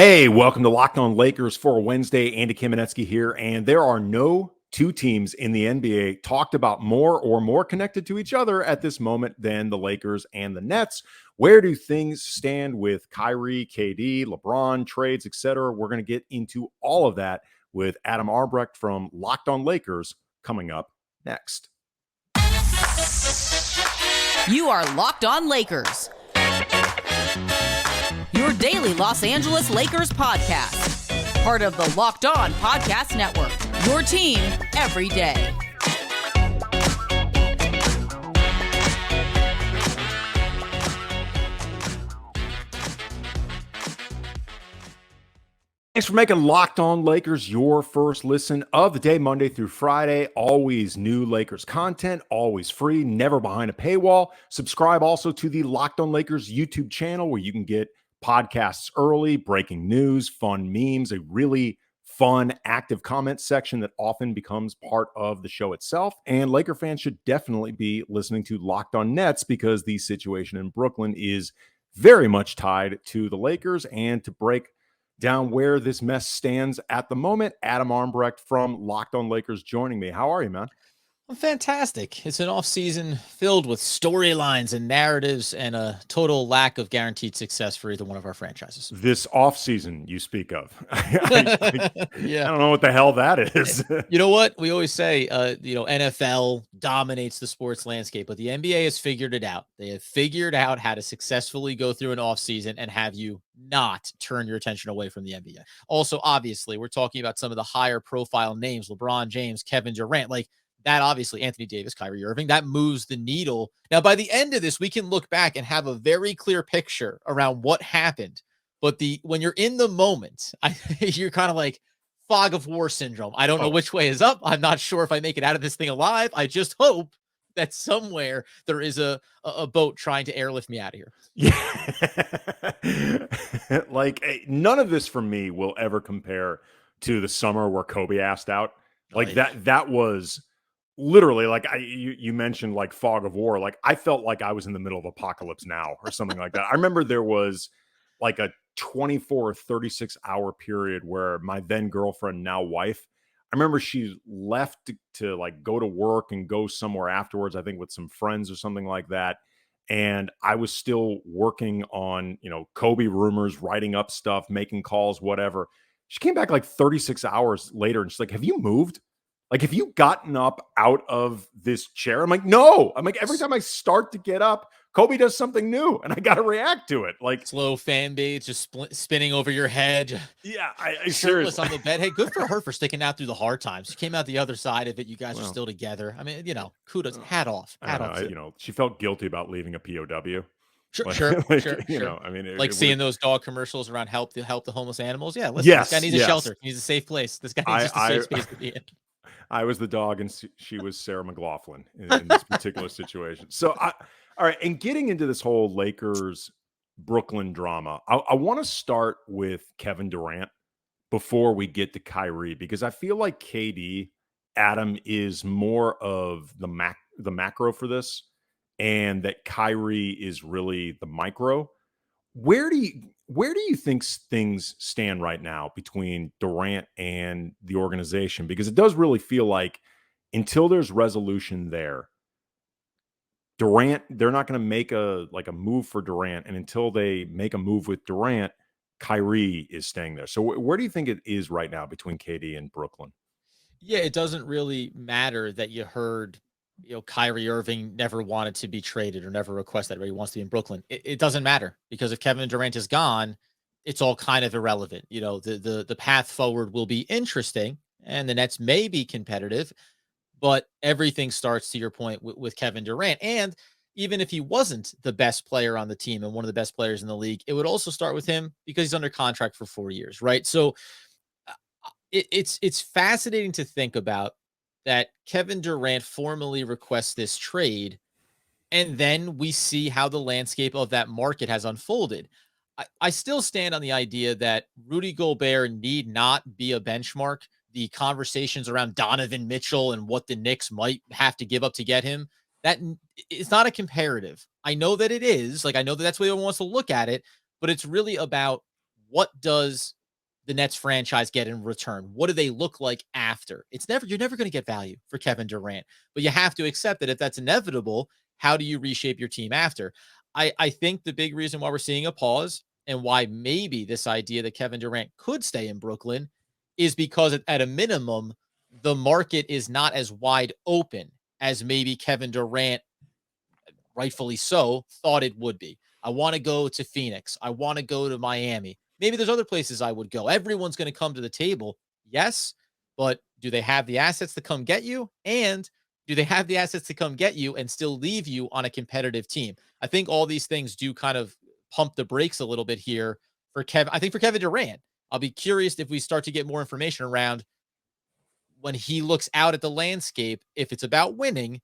Hey, welcome to Locked On Lakers for Wednesday. Andy Kamenetzky here, and there are no two teams in the NBA talked about more or more connected to each other at this moment than the Lakers and the Nets. Where do things stand with Kyrie, KD, LeBron, trades, etc.? We're going to get into all of that with Adam Armbrecht from Locked On Lakers coming up next. You are Locked On Lakers, your daily Los Angeles Lakers podcast. Part of the Locked On Podcast Network, your team every day. Thanks for making Locked On Lakers your first listen of the day, Monday through Friday. Always new Lakers content, always free, never behind a paywall. Subscribe also to the Locked On Lakers YouTube channel where you can get podcasts early, breaking news, fun memes, a really fun, active comment section that often becomes part of the show itself. And Laker fans should definitely be listening to Locked On Nets because the situation in Brooklyn is very much tied to the Lakers. And to break down where this mess stands at the moment, Adam Armbrecht from Locked On Lakers joining me. How are you, man? I'm fantastic. It's an offseason filled with storylines and narratives and a total lack of guaranteed success for either one of our franchises. This offseason you speak of. I Yeah. don't know what the hell that is. You know what? We always say, NFL dominates the sports landscape, but the NBA has figured it out. They have figured out how to successfully go through an offseason and have you not turn your attention away from the NBA. Also, obviously, we're talking about some of the higher profile names, LeBron James, Kevin Durant, like that, obviously, Anthony Davis, Kyrie Irving, that moves the needle. Now, by the end of this, we can look back and have a very clear picture around what happened. But when you're in the moment, you're kind of like fog of war syndrome. I don't know which way is up. I'm not sure if I make it out of this thing alive. I just hope that somewhere there is a boat trying to airlift me out of here. Yeah. Like none of this for me will ever compare to the summer where Kobe asked out. Like that was literally like you mentioned like fog of war. Like I felt like I was in the middle of Apocalypse Now or something like that. I remember there was like a 24 or 36 hour period where my then girlfriend, now wife, I remember she left to like go to work and go somewhere afterwards, I think with some friends or something like that. And I was still working on, Kobe rumors, writing up stuff, making calls, whatever. She came back like 36 hours later and she's like, have you moved? Like, have you gotten up out of this chair? I'm like, no. I'm like, every time I start to get up, Kobe does something new and I got to react to it. Like slow fan base just spinning over your head. Yeah. I shirtless on the bed. Hey, good for her for sticking out through the hard times. She came out the other side of it. You guys are still together. I mean, kudos, hat off. She felt guilty about leaving a POW. Sure. I mean, seeing those dog commercials around help the homeless animals. Yeah. Listen, this guy needs a shelter. He needs a safe place. This guy needs just a safe space to be in. I was the dog and she was Sarah McLachlan in this particular situation. So, all right. And getting into this whole Lakers Brooklyn drama, I want to start with Kevin Durant before we get to Kyrie, because I feel like KD, Adam, is more of the macro for this, and that Kyrie is really the micro. Where do you think things stand right now between Durant and the organization? Because it does really feel like until there's resolution there, Durant, they're not going to make a move for Durant. And until they make a move with Durant, Kyrie is staying there. So where do you think it is right now between KD and Brooklyn? Yeah, it doesn't really matter that you heard Kyrie Irving never wanted to be traded or never requested that, or he wants to be in Brooklyn. It doesn't matter, because if Kevin Durant is gone, it's all kind of irrelevant. The path forward will be interesting and the Nets may be competitive, but everything starts, to your point, with Kevin Durant. And even if he wasn't the best player on the team and one of the best players in the league, it would also start with him because he's under contract for 4 years, right? So it's fascinating to think about that Kevin Durant formally requests this trade, and then we see how the landscape of that market has unfolded. I still stand on the idea that Rudy Gobert need not be a benchmark. The conversations around Donovan Mitchell and what the Knicks might have to give up to get him, that it's not a comparative. I know that it is. Like, I know that that's the way everyone wants to look at it, but it's really about what does the Nets franchise get in return? What do they look like after? You're never going to get value for Kevin Durant, but you have to accept that if that's inevitable, how do you reshape your team after? I think the big reason why we're seeing a pause and why maybe this idea that Kevin Durant could stay in Brooklyn is because at a minimum, the market is not as wide open as maybe Kevin Durant, rightfully so, thought it would be. I want to go to Phoenix. I want to go to Miami. Maybe there's other places I would go. Everyone's going to come to the table. Yes, but do they have the assets to come get you? And do they have the assets to come get you and still leave you on a competitive team? I think all these things do kind of pump the brakes a little bit here for Kevin. I think for Kevin Durant, I'll be curious if we start to get more information around when he looks out at the landscape. If it's about winning,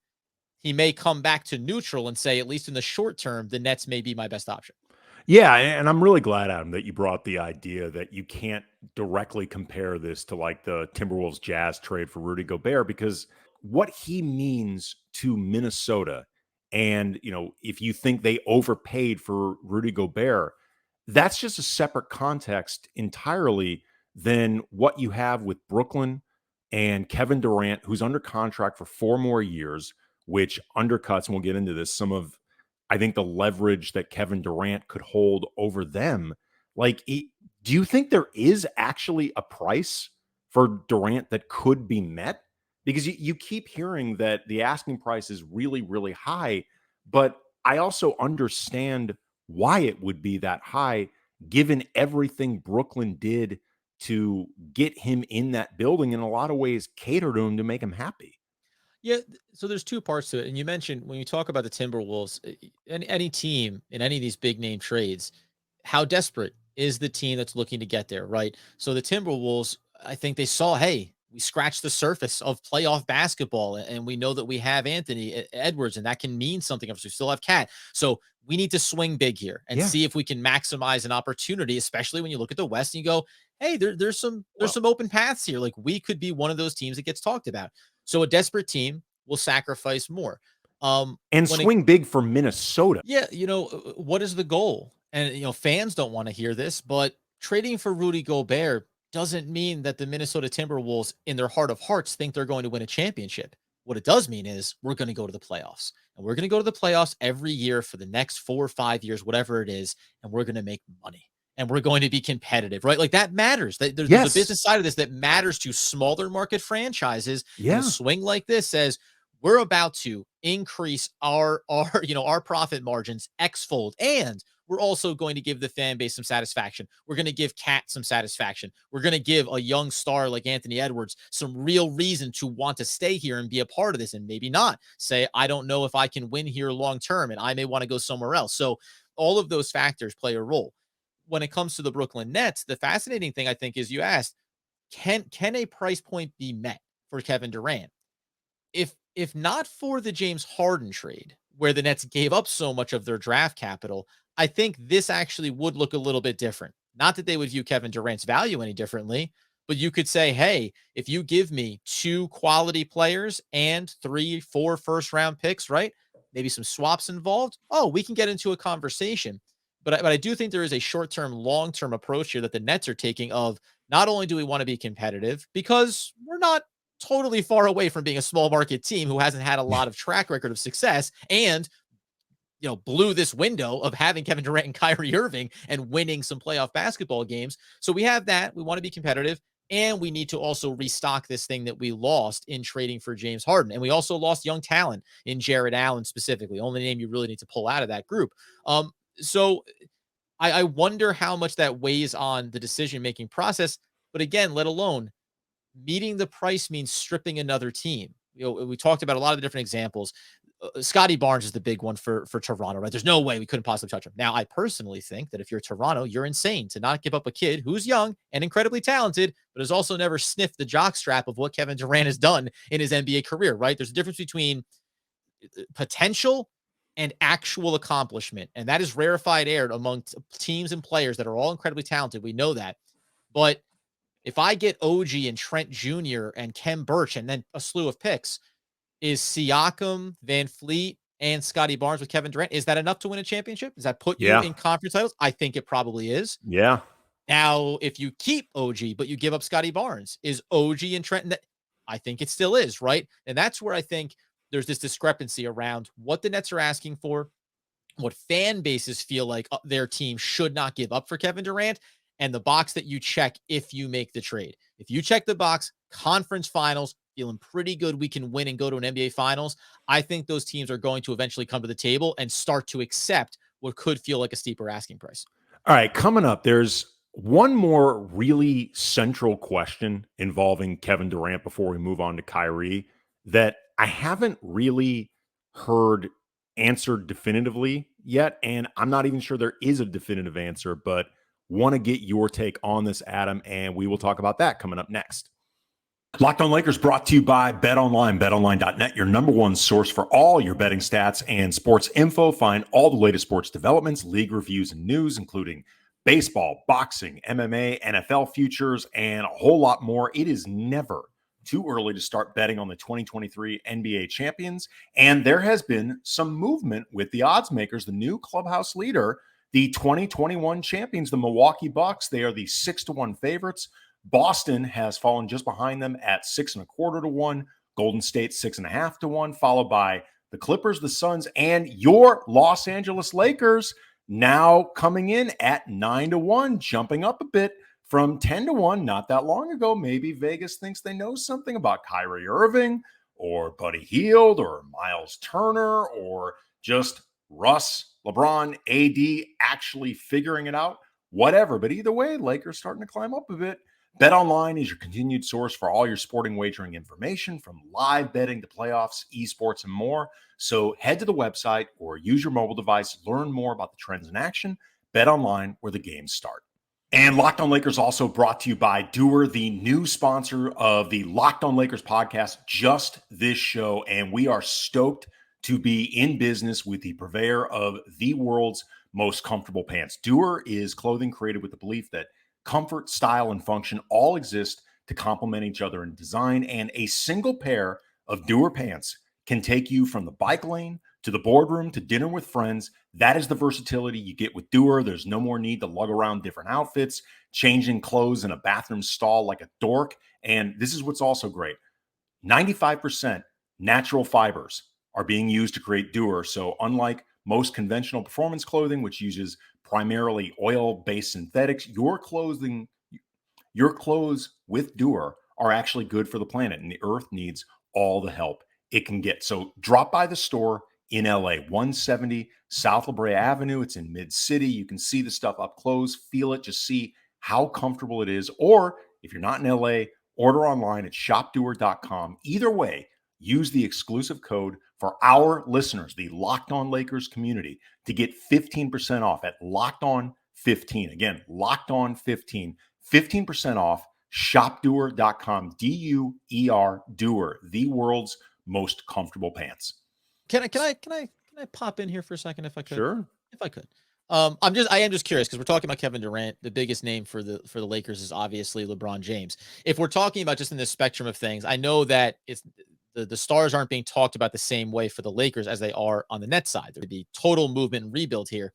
he may come back to neutral and say, at least in the short term, the Nets may be my best option. Yeah, and I'm really glad, Adam, that you brought the idea that you can't directly compare this to like the Timberwolves Jazz trade for Rudy Gobert, because what he means to Minnesota, and if you think they overpaid for Rudy Gobert, that's just a separate context entirely than what you have with Brooklyn and Kevin Durant, who's under contract for 4 more years, which undercuts, and we'll get into this, some of, I think, the leverage that Kevin Durant could hold over them. Like, do you think there is actually a price for Durant that could be met? Because you keep hearing that the asking price is really, really high, but I also understand why it would be that high, given everything Brooklyn did to get him in that building, in a lot of ways cater to him to make him happy. Yeah, so there's 2 parts to it, and you mentioned when you talk about the Timberwolves, any team in any of these big name trades, how desperate is the team that's looking to get there, right? So the Timberwolves, I think they saw, hey, we scratched the surface of playoff basketball, and we know that we have Anthony Edwards, and that can mean something. We still have Cat, so we need to swing big here and see if we can maximize an opportunity, especially when you look at the West and you go, hey, there's some open paths here. Like, we could be one of those teams that gets talked about. So a desperate team will sacrifice more. And swing big for Minnesota. Yeah, what is the goal? And, fans don't want to hear this, but trading for Rudy Gobert doesn't mean that the Minnesota Timberwolves, in their heart of hearts, think they're going to win a championship. What it does mean is we're going to go to the playoffs. And we're going to go to the playoffs every year for the next 4 or 5 years, whatever it is, and we're going to make money. And we're going to be competitive, right? Like, that matters. There's a business side of this that matters to smaller market franchises. Yeah. And a swing like this says, we're about to increase our profit margins X-fold. And we're also going to give the fan base some satisfaction. We're going to give Cat some satisfaction. We're going to give a young star like Anthony Edwards some real reason to want to stay here and be a part of this, and maybe not say, I don't know if I can win here long term, and I may want to go somewhere else. So all of those factors play a role. When it comes to the Brooklyn Nets, the fascinating thing, I think, is you asked, can a price point be met for Kevin Durant? If not for the James Harden trade, where the Nets gave up so much of their draft capital, I think this actually would look a little bit different. Not that they would view Kevin Durant's value any differently, but you could say, hey, if you give me 2 quality players and 3, 4 first-round picks, right? Maybe some swaps involved. Oh, we can get into a conversation. But I do think there is a short-term, long-term approach here that the Nets are taking of, not only do we want to be competitive, because we're not totally far away from being a small market team who hasn't had a lot of track record of success, and blew this window of having Kevin Durant and Kyrie Irving and winning some playoff basketball games. So we have that. We want to be competitive, and we need to also restock this thing that we lost in trading for James Harden. And we also lost young talent in Jared Allen specifically, only name you really need to pull out of that group. So I wonder how much that weighs on the decision-making process. But again, let alone meeting the price means stripping another team. We talked about a lot of the different examples. Scotty Barnes is the big one for Toronto, right? There's no way we couldn't possibly touch him. Now, I personally think that if you're Toronto, you're insane to not give up a kid who's young and incredibly talented, but has also never sniffed the jockstrap of what Kevin Durant has done in his NBA career, right? There's a difference between potential and actual accomplishment. And that is rarefied air among teams and players that are all incredibly talented. We know that. But if I get OG and Trent Jr. and Kem Birch and then a slew of picks, is Siakam, Van Fleet, and Scotty Barnes with Kevin Durant, is that enough to win a championship? Does that put you in conference titles? I think it probably is. Yeah. Now, if you keep OG, but you give up Scotty Barnes, is OG and Trenton? I think it still is, right? And that's where I think there's this discrepancy around what the Nets are asking for, what fan bases feel like their team should not give up for Kevin Durant, and the box that you check if you make the trade. If you check the box, conference finals, feeling pretty good we can win and go to an NBA finals, I think those teams are going to eventually come to the table and start to accept what could feel like a steeper asking price. All right, coming up, there's one more really central question involving Kevin Durant before we move on to Kyrie that I haven't really heard answered definitively yet. And I'm not even sure there is a definitive answer, but want to get your take on this, Adam. And we will talk about that coming up next. Locked On Lakers brought to you by BetOnline. BetOnline.net, your number one source for all your betting stats and sports info. Find all the latest sports developments, league reviews, and news, including baseball, boxing, MMA, NFL futures, and a whole lot more. It is never too early to start betting on the 2023 NBA champions. And there has been some movement with the odds makers. The new clubhouse leader, the 2021 champions, the Milwaukee Bucks, they are the 6-1 favorites. Boston has fallen just behind them at 6.25 to 1. Golden State 6.5 to 1, followed by the Clippers, the Suns, and your Los Angeles Lakers now coming in at 9 to 1, jumping up a bit from 10 to 1 not that long ago. Maybe Vegas thinks they know something about Kyrie Irving or Buddy Hield or Miles Turner or just Russ, LeBron, AD actually figuring it out. Whatever. But either way, Lakers starting to climb up a bit. BetOnline is your continued source for all your sporting wagering information, from live betting to playoffs, esports, and more. So head to the website or use your mobile device. Learn more about the trends in action. BetOnline, where the games start. And Locked On Lakers also brought to you by Doer, the new sponsor of the Locked On Lakers podcast, just this show. And we are stoked to be in business with the purveyor of the world's most comfortable pants. Doer is clothing created with the belief that comfort, style, and function all exist to complement each other in design, and a single pair of Doer pants can take you from the bike lane to the boardroom to dinner with friends. That is the versatility you get with Doer. There's no more need to lug around different outfits, changing clothes in a bathroom stall like a dork. And this is what's also great. 95% natural fibers are being used to create Doer. So unlike most conventional performance clothing, which uses primarily oil-based synthetics, your clothes with Doer are actually good for the planet, and the earth needs all the help it can get. So drop by the store in LA, 170 South La Brea Avenue. It's in Mid-City. You can see the stuff up close, feel it, just see how comfortable it is. Or if you're not in LA, order online at shopdoer.com. Either way, use the exclusive code for our listeners, the Locked On Lakers community, to get 15% off at Locked On 15. Again, Locked On 15, 15% off. Shopdoer.com. DUER, Doer, the world's most comfortable pants. Can I pop in here for a second if I could? Sure. If I could. I am just curious because we're talking about Kevin Durant. The biggest name for the Lakers is obviously LeBron James. If we're talking about just in this spectrum of things, I know that it's the stars aren't being talked about the same way for the Lakers as they are on the Nets side. There'd be total movement and rebuild here.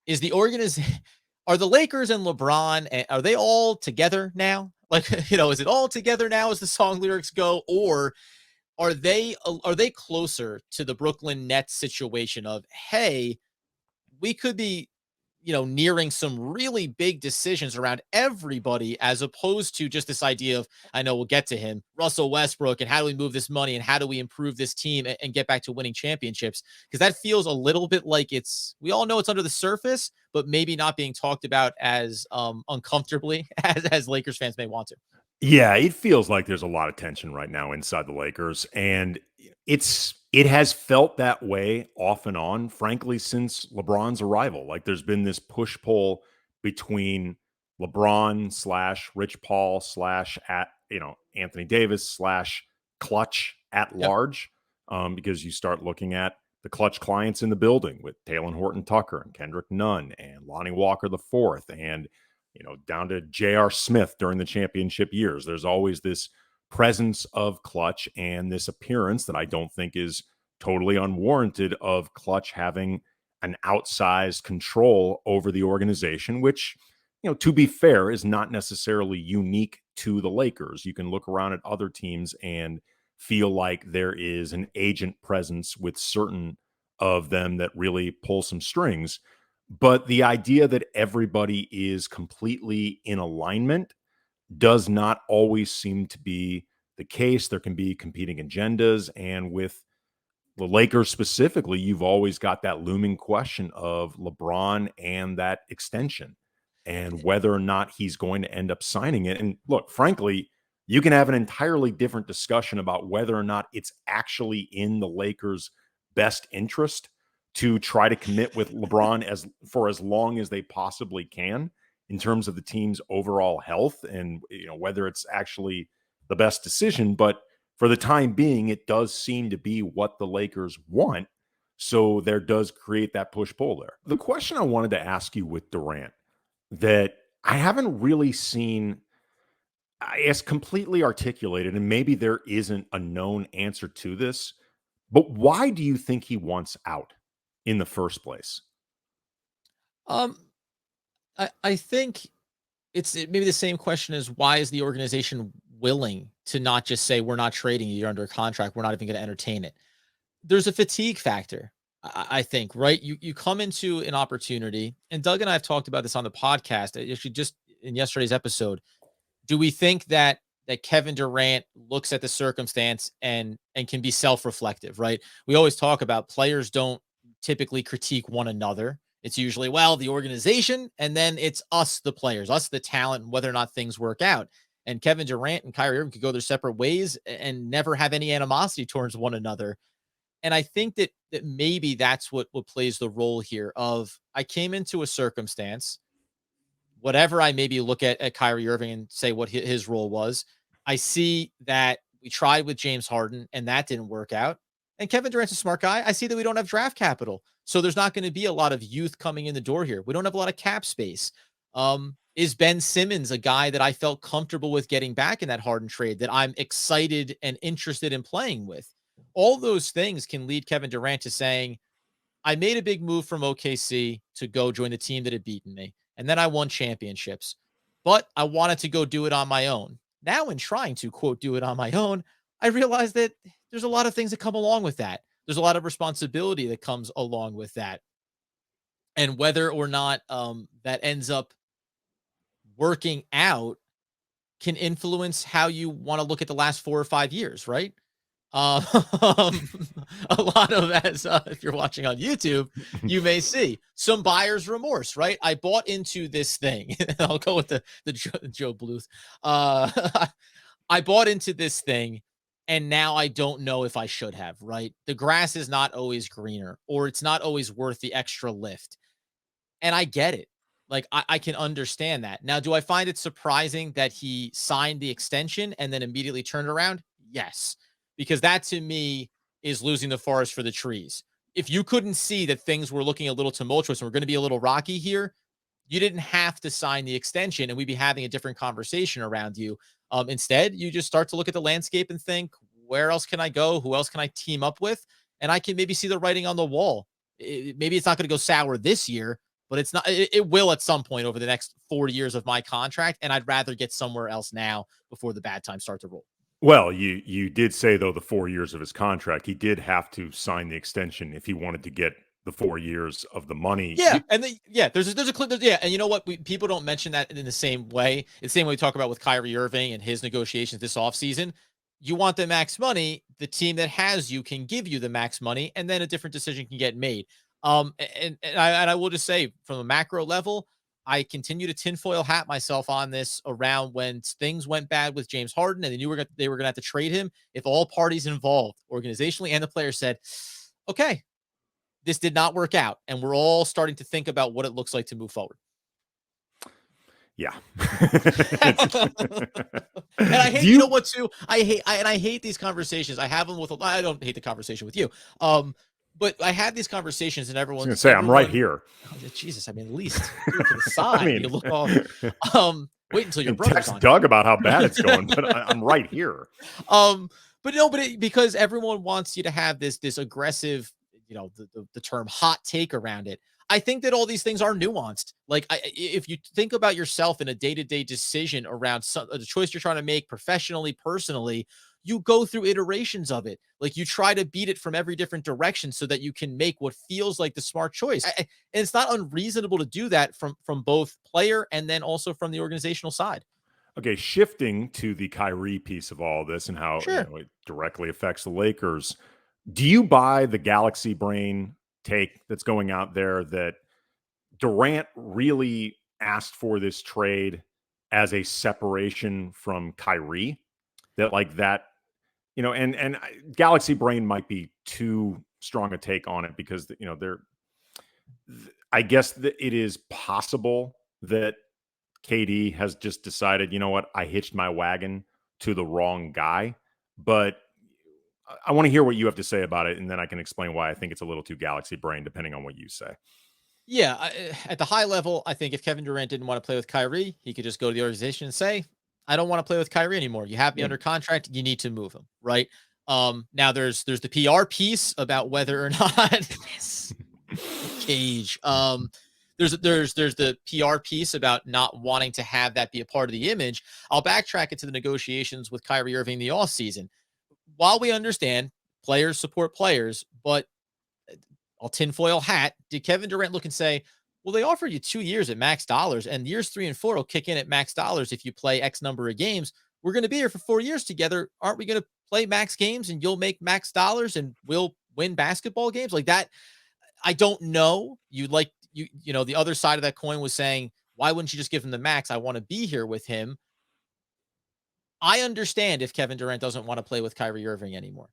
Is the organization, are the Lakers and LeBron, are they all together now? Like, is it all together now as the song lyrics go, or are they closer to the Brooklyn Nets situation of, hey, we could be, nearing some really big decisions around everybody, as opposed to just this idea of, I know we'll get to him, Russell Westbrook, and how do we move this money and how do we improve this team and get back to winning championships? Because that feels a little bit like we all know it's under the surface, but maybe not being talked about as uncomfortably as Lakers fans may want to. Yeah, it feels like there's a lot of tension right now inside the Lakers, and it has felt that way off and on, frankly, since LeBron's arrival. Like, there's been this push-pull between LeBron / Rich Paul / Anthony Davis / Clutch at large, because you start looking at the Clutch clients in the building with Talen Horton-Tucker and Kendrick Nunn and Lonnie Walker IV, and down to J.R. Smith during the championship years. There's always this presence of Clutch and this appearance that I don't think is totally unwarranted of Clutch having an outsized control over the organization, which to be fair, is not necessarily unique to the Lakers. You can look around at other teams and feel like there is an agent presence with certain of them that really pull some strings. But the idea that everybody is completely in alignment does not always seem to be the case. There can be competing agendas. And with the Lakers specifically, you've always got that looming question of LeBron and that extension and whether or not he's going to end up signing it. And look, frankly, you can have an entirely different discussion about whether or not it's actually in the Lakers' best interest to try to commit with LeBron for as long as they possibly can in terms of the team's overall health and whether it's actually the best decision. But for the time being, it does seem to be what the Lakers want. So there does create that push-pull there. The question I wanted to ask you with Durant that I haven't really seen, I guess, completely articulated, and maybe there isn't a known answer to this, but why do you think he wants out in the first place? I think it's maybe the same question as why is the organization willing to not just say, we're not trading you, you're under contract, we're not even going to entertain it. There's a fatigue factor, I think, right? You come into an opportunity, and Doug and I have talked about this on the podcast, actually just in yesterday's episode. Do we think that Kevin Durant looks at the circumstance and can be self-reflective, right? We always talk about players don't typically critique one another. It's usually, well, the organization, and then it's us, the players, us, the talent, and whether or not things work out. And Kevin Durant and Kyrie Irving could go their separate ways and never have any animosity towards one another. And I think that maybe that's what plays the role here of, I came into a circumstance, whatever I maybe look at Kyrie Irving and say what his role was, I see that we tried with James Harden and that didn't work out. And Kevin Durant's a smart guy. I see that we don't have draft capital. So there's not going to be a lot of youth coming in the door here. We don't have a lot of cap space. Is Ben Simmons a guy that I felt comfortable with getting back in that Harden trade that I'm excited and interested in playing with? All those things can lead Kevin Durant to saying, I made a big move from OKC to go join the team that had beaten me. And then I won championships, but I wanted to go do it on my own. Now, in trying to, quote, do it on my own, I realized that there's a lot of things that come along with that. There's a lot of responsibility that comes along with that. And whether or not that ends up working out can influence how you want to look at the last 4 or 5 years, right? A lot of, as if you're watching on YouTube, you may see some buyer's remorse, right? I bought into this thing. I'll go with the Joe Bluth. I bought into this thing, and now I don't know if I should have, right? The grass is not always greener, or it's not always worth the extra lift. And I get it. Like, I can understand that. Now, do I find it surprising that he signed the extension and then immediately turned around? Yes. Because that, to me, is losing the forest for the trees. If you couldn't see that things were looking a little tumultuous and we're going to be a little rocky here, you didn't have to sign the extension and we'd be having a different conversation around you. Instead, you just start to look at the landscape and think, where else can I go? Who else can I team up with? And I can maybe see the writing on the wall. Maybe it's not going to go sour this year, but it's not. It will at some point over the next 4 years of my contract, and I'd rather get somewhere else now before the bad times start to roll. Well, you did say, though, the 4 years of his contract, he did have to sign the extension if he wanted to get the 4 years of the money. Yeah, there's a clip. Yeah, and you know what? People don't mention that in the same way. It's the same way we talk about with Kyrie Irving and his negotiations this offseason. You want the max money, the team that has you can give you the max money, and then a different decision can get made. And I will just say, from a macro level, I continue to tinfoil hat myself on this around when things went bad with James Harden and they knew they were going to have to trade him. If all parties involved, organizationally and the player, said, okay, this did not work out, and we're all starting to think about what it looks like to move forward. Yeah. And I hate, you know what, too? I hate these conversations. I have them with, I don't hate the conversation with you. But I had these conversations and everyone's going to say, I'm right here. Oh, Jesus, I mean, at least do it to the side. I mean, you look all, wait until your brother's text on. Doug about how bad it's going, but I'm right here. But no, because everyone wants you to have this aggressive, the term hot take around it. I think that all these things are nuanced. Like, if you think about yourself in a day-to-day decision around the choice you're trying to make professionally, personally, you go through iterations of it. Like, you try to beat it from every different direction so that you can make what feels like the smart choice. And it's not unreasonable to do that from both player and then also from the organizational side. Okay, shifting to the Kyrie piece of all this and how Sure. it directly affects the Lakers. Do you buy the galaxy brain take that's going out there that Durant really asked for this trade as a separation from Kyrie? That like that, galaxy brain might be too strong a take on it because I guess that it is possible that KD has just decided, you know what, I hitched my wagon to the wrong guy. But I want to hear what you have to say about it, and then I can explain why I think it's a little too galaxy brain, depending on what you say. Yeah, at the high level, I think if Kevin Durant didn't want to play with Kyrie, he could just go to the organization and say, "I don't want to play with Kyrie anymore. You have me Yeah. under contract. You need to move him." Right? Now there's the PR piece about whether or not this cage. There's the PR piece about not wanting to have that be a part of the image. I'll backtrack it to the negotiations with Kyrie Irving the off season. While we understand players support players, but I'll tinfoil hat. Did Kevin Durant look and say, well, they offered you 2 years at max dollars, and years 3 and 4 will kick in at max dollars if you play X number of games. We're going to be here for 4 years together. Aren't we going to play max games and you'll make max dollars and we'll win basketball games like that? I don't know. The other side of that coin was saying, why wouldn't you just give him the max? I want to be here with him. I understand if Kevin Durant doesn't want to play with Kyrie Irving anymore.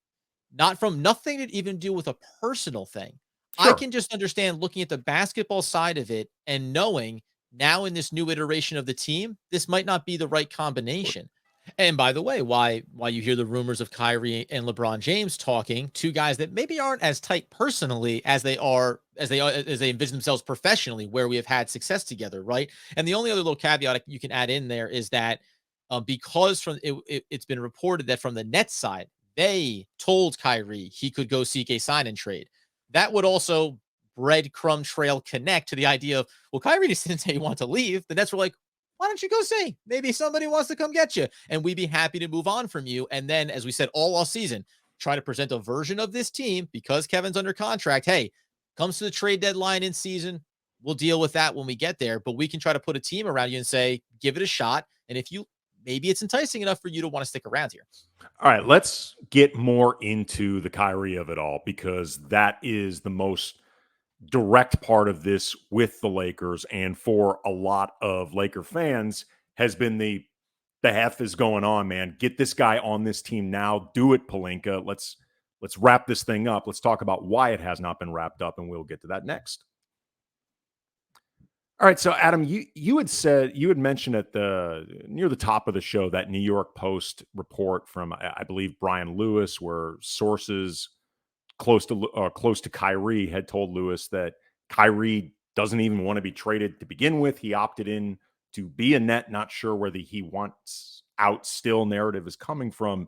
Nothing to even do with a personal thing. Sure. I can just understand looking at the basketball side of it and knowing now in this new iteration of the team, this might not be the right combination. And by the way, why you hear the rumors of Kyrie and LeBron James talking, two guys that maybe aren't as tight personally as they envision themselves professionally, where we have had success together, right? And the only other little caveat you can add in there is that because it's been reported that from the Nets side, they told Kyrie he could go seek a sign and trade. That would also breadcrumb trail connect to the idea of, well, Kyrie just didn't say he wanted to leave. The Nets were like, why don't you go see? Maybe somebody wants to come get you, and we'd be happy to move on from you. And then, as we said all off season, try to present a version of this team because Kevin's under contract. Hey, comes to the trade deadline in season, we'll deal with that when we get there. But we can try to put a team around you and say, give it a shot. And if you maybe it's enticing enough for you to want to stick around here. All right, let's get more into the Kyrie of it all because that is the most direct part of this with the Lakers, and for a lot of Laker fans has been the F is going on, man. Get this guy on this team now. Do it, Pelinka. Let's wrap this thing up. Let's talk about why it has not been wrapped up, and we'll get to that next. All right, so Adam, you had mentioned at near the top of the show that New York Post report from I believe Brian Lewis, where sources close to Kyrie had told Lewis that Kyrie doesn't even want to be traded to begin with. He opted in to be a Net, not sure whether he wants out still. Narrative is coming from.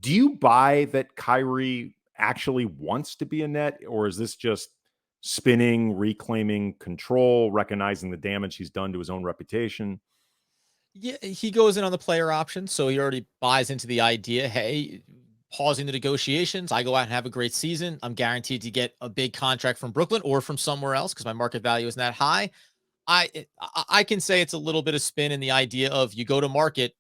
Do you buy that Kyrie actually wants to be a Net, or is this just spinning, reclaiming control, recognizing the damage he's done to his own reputation? Yeah, he goes in on the player option, so he already buys into the idea, hey, pausing the negotiations, I go out and have a great season. I'm guaranteed to get a big contract from Brooklyn or from somewhere else because my market value isn't that high. I can say it's a little bit of spin in the idea of you go to market,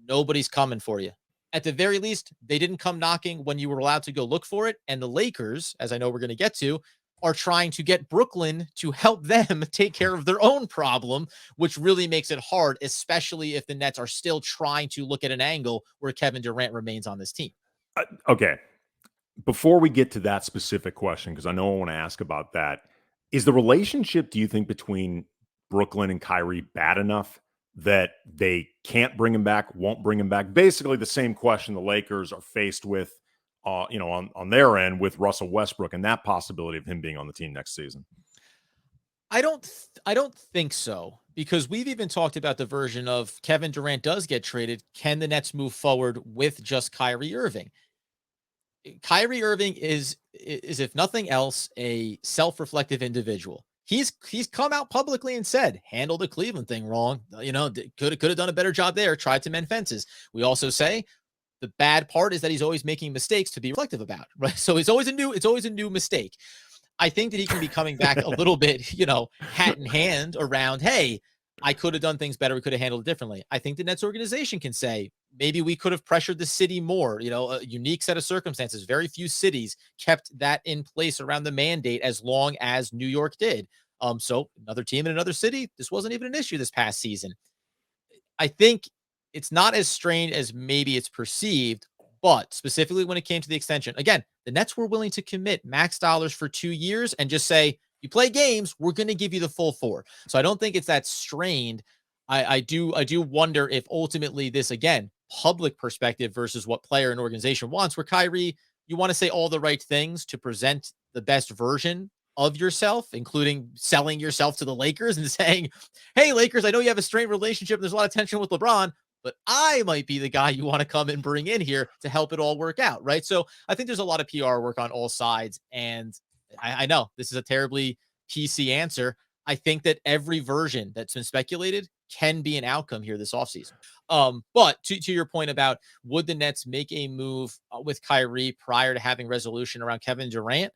nobody's coming for you. At the very least, they didn't come knocking when you were allowed to go look for it. And the Lakers, as I know we're going to get to, are trying to get Brooklyn to help them take care of their own problem, which really makes it hard, especially if the Nets are still trying to look at an angle where Kevin Durant remains on this team. Okay. Before we get to that specific question, because I know I want to ask about that, is the relationship, do you think, between Brooklyn and Kyrie bad enough that they can't bring him back, won't bring him back? Basically the same question the Lakers are faced with, on their end with Russell Westbrook and that possibility of him being on the team next season. I don't think so, because we've even talked about the version of Kevin Durant does get traded. Can the Nets move forward with just Kyrie Irving? Kyrie Irving is if nothing else, a self-reflective individual. he's come out publicly and said, handled the Cleveland thing wrong. Could have done a better job there, tried to mend fences. We also say the bad part is that he's always making mistakes to be reflective about, right? So it's always a new mistake. I think that he can be coming back a little bit, hat in hand around, hey, I could have done things better. We could have handled it differently. I think the Nets organization can say, maybe we could have pressured the city more, a unique set of circumstances. Very few cities kept that in place around the mandate as long as New York did. So another team in another city, this wasn't even an issue this past season. I think it's not as strained as maybe it's perceived, but specifically when it came to the extension, again, the Nets were willing to commit max dollars for 2 years and just say, you play games, we're going to give you the full 4. So I don't think it's that strained. I do wonder if ultimately this, again, public perspective versus what player and organization wants, where Kyrie, you want to say all the right things to present the best version of yourself, including selling yourself to the Lakers and saying, hey, Lakers, I know you have a strained relationship. There's a lot of tension with LeBron, but I might be the guy you want to come and bring in here to help it all work out, right? So I think there's a lot of PR work on all sides, and I know this is a terribly PC answer. I think that every version that's been speculated can be an outcome here this offseason. But to your point about would the Nets make a move with Kyrie prior to having resolution around Kevin Durant?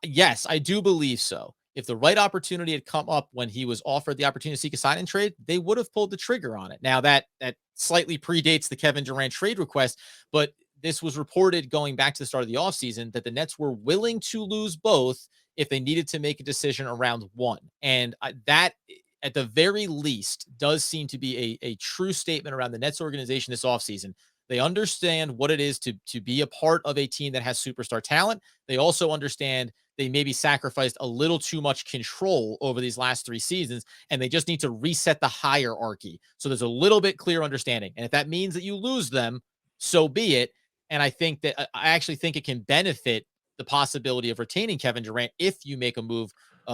Yes, I do believe so. If the right opportunity had come up when he was offered the opportunity to seek a sign-in trade, they would have pulled the trigger on it. Now that slightly predates the Kevin Durant trade request, but this was reported going back to the start of the offseason that the Nets were willing to lose both if they needed to make a decision around one. And that, at the very least, does seem to be a true statement around the Nets organization this offseason. They understand what it is to be a part of a team that has superstar talent. They also understand they maybe sacrificed a little too much control over these last 3 seasons, and they just need to reset the hierarchy. So there's a little bit clear understanding. And if that means that you lose them, so be it. And I think that I actually think it can benefit the possibility of retaining Kevin Durant if you make a move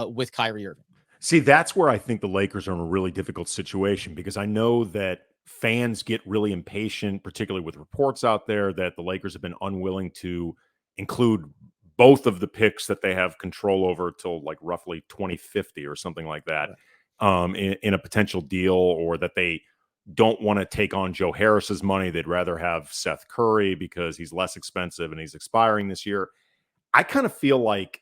with Kyrie Irving. See, that's where I think the Lakers are in a really difficult situation, because I know that fans get really impatient, particularly with reports out there that the Lakers have been unwilling to include both of the picks that they have control over till like roughly 2050 or something like that, in a potential deal, or that they don't want to take on Joe Harris's money. They'd rather have Seth Curry because he's less expensive and he's expiring this year. I kind of feel like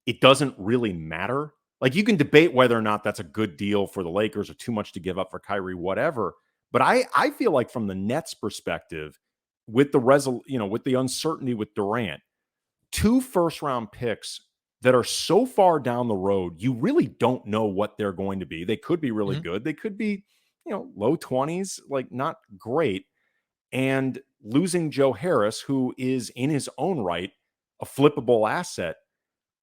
it doesn't really matter. Like, you can debate whether or not that's a good deal for the Lakers or too much to give up for Kyrie, whatever. But I feel like from the Nets perspective, with the with the uncertainty with Durant, 2 first-round picks that are so far down the road, you really don't know what they're going to be. They could be really good. They could be, low 20s, like not great. And losing Joe Harris, who is in his own right a flippable asset,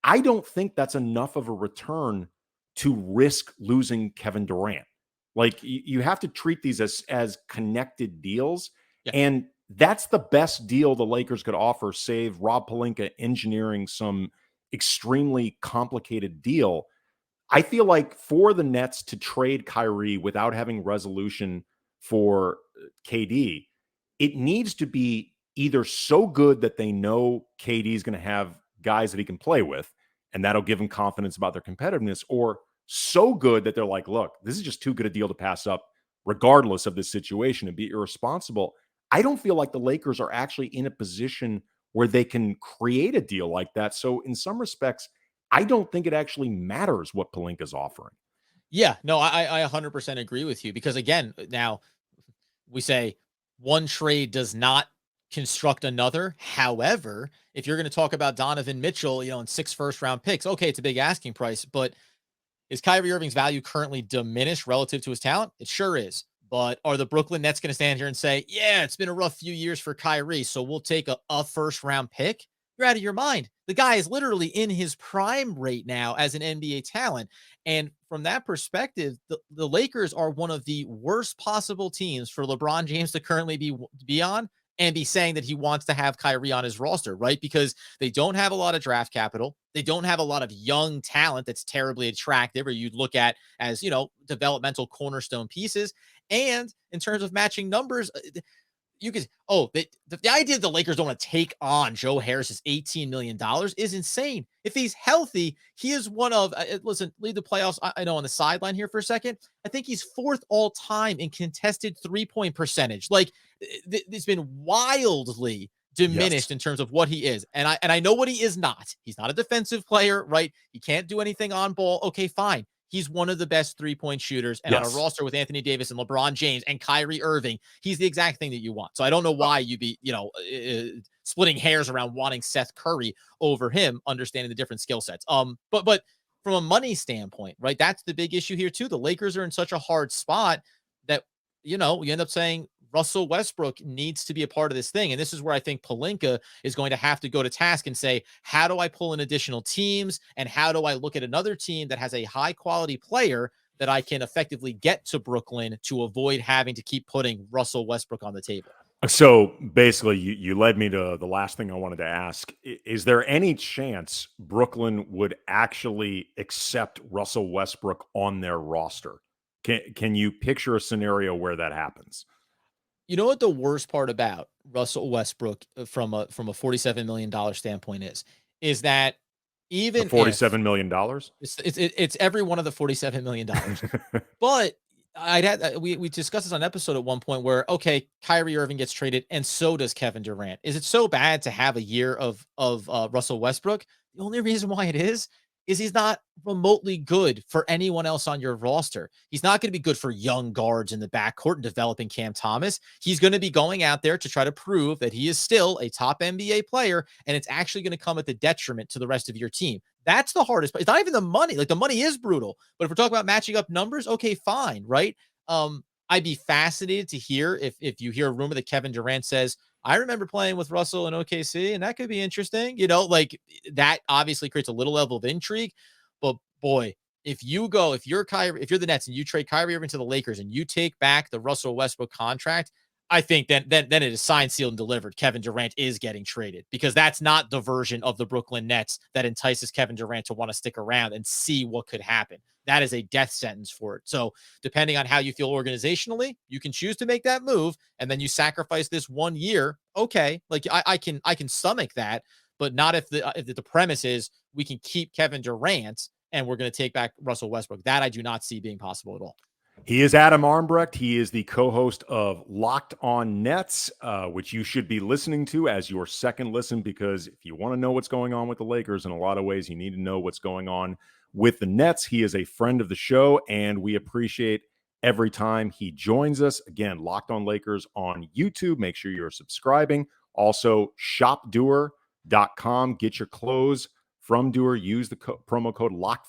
I don't think that's enough of a return to risk losing Kevin Durant. Like, you have to treat these as connected deals. Yeah. And that's the best deal the Lakers could offer, save Rob Pelinka engineering some extremely complicated deal. I feel like for the Nets to trade Kyrie without having resolution for KD, it needs to be either so good that they know KD is going to have guys that he can play with, and that'll give them confidence about their competitiveness, or so good that they're like, look, this is just too good a deal to pass up regardless of this situation, and be irresponsible. I don't feel like the Lakers are actually in a position where they can create a deal like that. So in some respects, I don't think it actually matters what Pelinka's offering. Yeah, no, I 100% agree with you, because again, now we say one trade does not construct another. However, if you're going to talk about Donovan Mitchell, in 6 first-round picks, okay, it's a big asking price, but is Kyrie Irving's value currently diminished relative to his talent? It sure is. But are the Brooklyn Nets going to stand here and say, yeah, it's been a rough few years for Kyrie, so we'll take a first-round pick? You're out of your mind. The guy is literally in his prime right now as an NBA talent. And from that perspective, the Lakers are one of the worst possible teams for LeBron James to currently be on and be saying that he wants to have Kyrie on his roster, right? Because they don't have a lot of draft capital. They don't have a lot of young talent that's terribly attractive, or you'd look at as, developmental cornerstone pieces. And in terms of matching numbers, you could, the idea that the Lakers don't want to take on Joe Harris's $18 million is insane. If he's healthy, he is one of, listen, lead the playoffs. I know on the sideline here for a second, I think he's 4th all time in contested 3-point percentage. Like it's been wildly diminished in terms of what he is. And I know what he is not. He's not a defensive player, right? He can't do anything on ball. Okay, fine. He's one of the best 3-point shooters. And on a roster with Anthony Davis and LeBron James and Kyrie Irving, he's the exact thing that you want. So I don't know why you'd be, splitting hairs around wanting Seth Curry over him, understanding the different skill sets. But from a money standpoint, right? That's the big issue here too. The Lakers are in such a hard spot that, you end up saying Russell Westbrook needs to be a part of this thing. And this is where I think Pelinka is going to have to go to task and say, how do I pull in additional teams? And how do I look at another team that has a high quality player that I can effectively get to Brooklyn to avoid having to keep putting Russell Westbrook on the table? So basically, you led me to the last thing I wanted to ask. Is there any chance Brooklyn would actually accept Russell Westbrook on their roster? Can you picture a scenario where that happens? You know what the worst part about Russell Westbrook from a $47 million standpoint is that even $47 million? It's every one of the $47 million. But we discussed this on an episode at one point where, okay, Kyrie Irving gets traded and so does Kevin Durant. Is it so bad to have a year of Russell Westbrook? The only reason why it is he's not remotely good for anyone else on your roster. He's not going to be good for young guards in the backcourt and developing Cam Thomas. He's going to be going out there to try to prove that he is still a top NBA player, and it's actually going to come at the detriment to the rest of your team. That's the hardest part. It's not even the money. Like, the money is brutal, but if we're talking about matching up numbers, okay, fine, right? I'd be fascinated to hear if you hear a rumor that Kevin Durant says, I remember playing with Russell in OKC, and that could be interesting. Like, that obviously creates a little level of intrigue. But boy, if you're the Nets and you trade Kyrie Irving to the Lakers and you take back the Russell Westbrook contract, I think then it is signed, sealed, and delivered. Kevin Durant is getting traded, because that's not the version of the Brooklyn Nets that entices Kevin Durant to want to stick around and see what could happen. That is a death sentence for it. So depending on how you feel organizationally, you can choose to make that move, and then you sacrifice this 1 year. Okay, like I can stomach that, but not if the premise is we can keep Kevin Durant and we're going to take back Russell Westbrook. That I do not see being possible at all. He is Adam Armbrecht. He is the co-host of Locked On Nets, which you should be listening to as your second listen, because if you want to know what's going on with the Lakers, in a lot of ways, you need to know what's going on with the Nets. He is a friend of the show, and we appreciate every time he joins us. Again, Locked On Lakers on YouTube. Make sure you're subscribing. Also, shopdoer.com. Get your clothes from Doer. Use the promo code Locked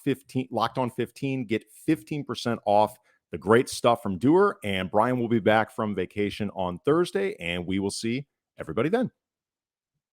On 15. Get 15% off the great stuff from Doer. And Brian will be back from vacation on Thursday, and we will see everybody then.